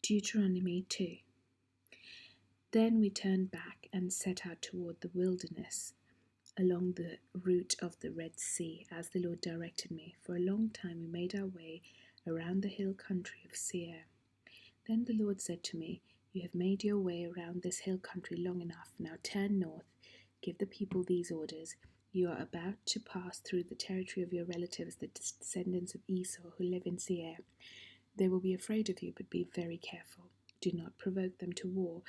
Deuteronomy 2. Then we turned back and set out toward the wilderness, along the route of the Red Sea, as the Lord directed me. For a long time we made our way around the hill country of Seir. Then the Lord said to me, "You have made your way around this hill country long enough. Now turn north. Give the people these orders. You are about to pass through the territory of your relatives, the descendants of Esau, who live in Seir. They will be afraid of you, but be very careful. Do not provoke them to war,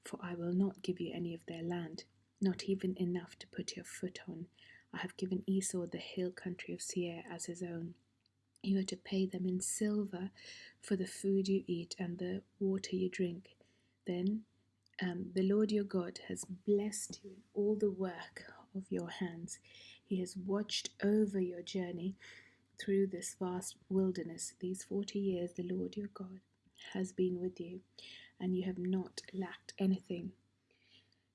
for I will not give you any of their land, not even enough to put your foot on. I have given Esau the hill country of Seir as his own. You are to pay them in silver for the food you eat and the water you drink. Then the Lord your God has blessed you in all the work of your hands. He has watched over your journey through this vast wilderness. These 40 years the Lord your God has been with you, and you have not lacked anything."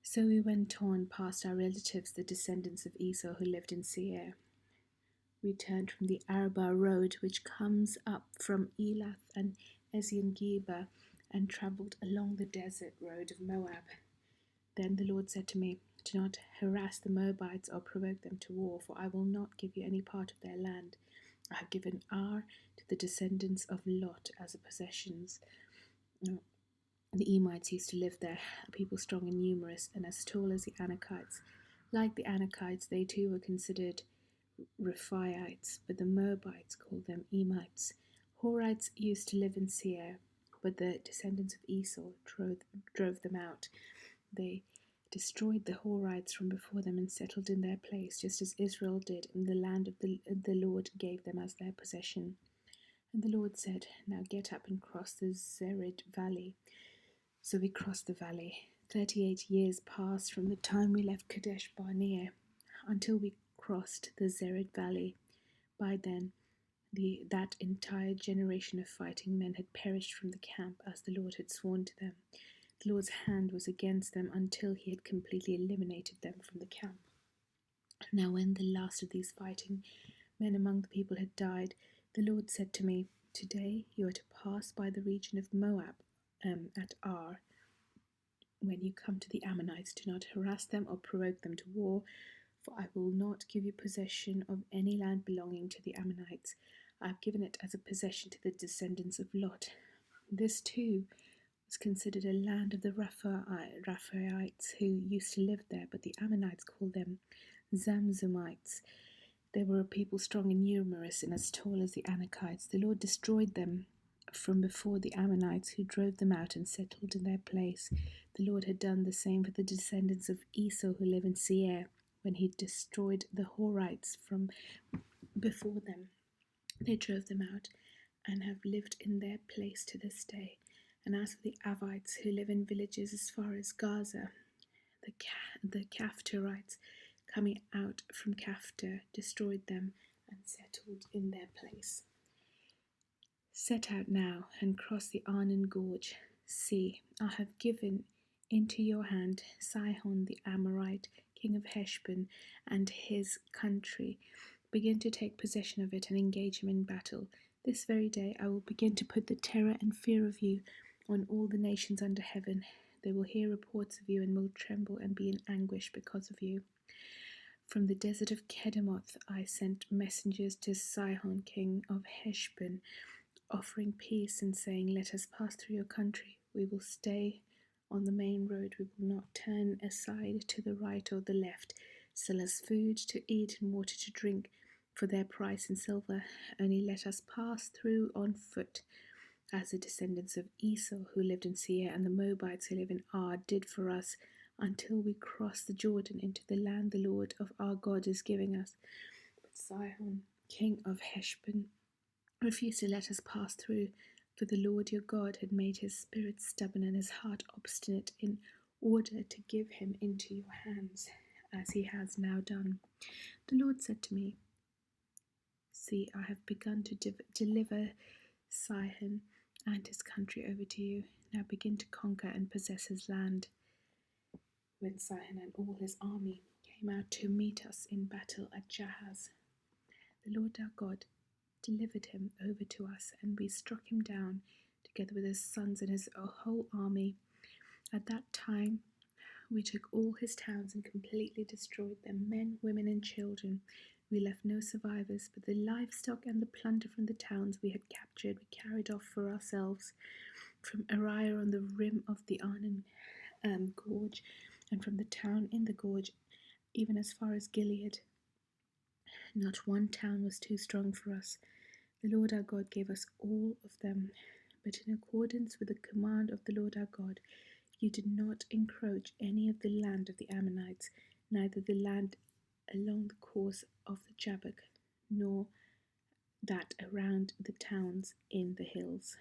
So we went on past our relatives, the descendants of Esau who lived in Seir. We turned from the Arabah road, which comes up from Elath and Ezion-Geber, and travelled along the desert road of Moab. Then the Lord said to me, "Do not harass the Moabites or provoke them to war, for I will not give you any part of their land. I have given Ar to the descendants of Lot as a possessions." The Emites used to live there, a people strong and numerous, and as tall as the Anakites. Like the Anakites, they too were considered Rephaites, but the Moabites called them Emites. Horites used to live in Seir, but the descendants of Esau drove them out. They destroyed the Horites from before them and settled in their place, just as Israel did in the land of the Lord gave them as their possession. And the Lord said, "Now get up and cross the Zered Valley." So we crossed the valley. 38 years passed from the time we left Kadesh Barnea until we crossed the Zered Valley. By then, that entire generation of fighting men had perished from the camp, as the Lord had sworn to them. The Lord's hand was against them until he had completely eliminated them from the camp. Now when the last of these fighting men among the people had died, the Lord said to me, "Today you are to pass by the region of Moab at Ar. When you come to the Ammonites, do not harass them or provoke them to war, for I will not give you possession of any land belonging to the Ammonites. I have given it as a possession to the descendants of Lot." This too was considered a land of the Rephaites who used to live there, but the Ammonites called them Zamzumites. They were a people strong and numerous and as tall as the Anakites. The Lord destroyed them from before the Ammonites, who drove them out and settled in their place. The Lord had done the same for the descendants of Esau who live in Seir, when he destroyed the Horites from before them. They drove them out and have lived in their place to this day. And as for the Avites who live in villages as far as Gaza, the Caphtorites coming out from Caphtor destroyed them and settled in their place. Set out now and cross the Arnon Gorge. See, I have given into your hand Sihon the Amorite, king of Heshbon, and his country. Begin to take possession of it and engage him in battle. This very day I will begin to put the terror and fear of you on all the nations under heaven. They will hear reports of you and will tremble and be in anguish because of you. From the desert of Kedemoth I sent messengers to Sihon, king of Heshbon, offering peace and saying, "Let us pass through your country. We will stay on the main road. We will not turn aside to the right or the left. Sell us food to eat and water to drink for their price in silver. Only let us pass through on foot, as the descendants of Esau who lived in Seir and the Moabites who live in Ar did for us, until we cross the Jordan into the land the Lord of our God is giving us." But Sihon, king of Heshbon, refused to let us pass through, for the Lord your God had made his spirit stubborn and his heart obstinate, in order to give him into your hands, as he has now done. The Lord said to me, "See, I have begun to deliver Sihon and his country over to you. Now begin to conquer and possess his land." When Sihon and all his army came out to meet us in battle at Jahaz, the Lord our God delivered him over to us, and we struck him down, together with his sons and his whole army. At that time, we took all his towns and completely destroyed them, men, women, and children. We left no survivors, but the livestock and the plunder from the towns we had captured we carried off for ourselves. From Ariah on the rim of the Arnon gorge, and from the town in the gorge, even as far as Gilead. Not one town was too strong for us. The Lord our God gave us all of them, but in accordance with the command of the Lord our God, you did not encroach any of the land of the Ammonites, neither the land along the course of the Jabbok, nor that around the towns in the hills.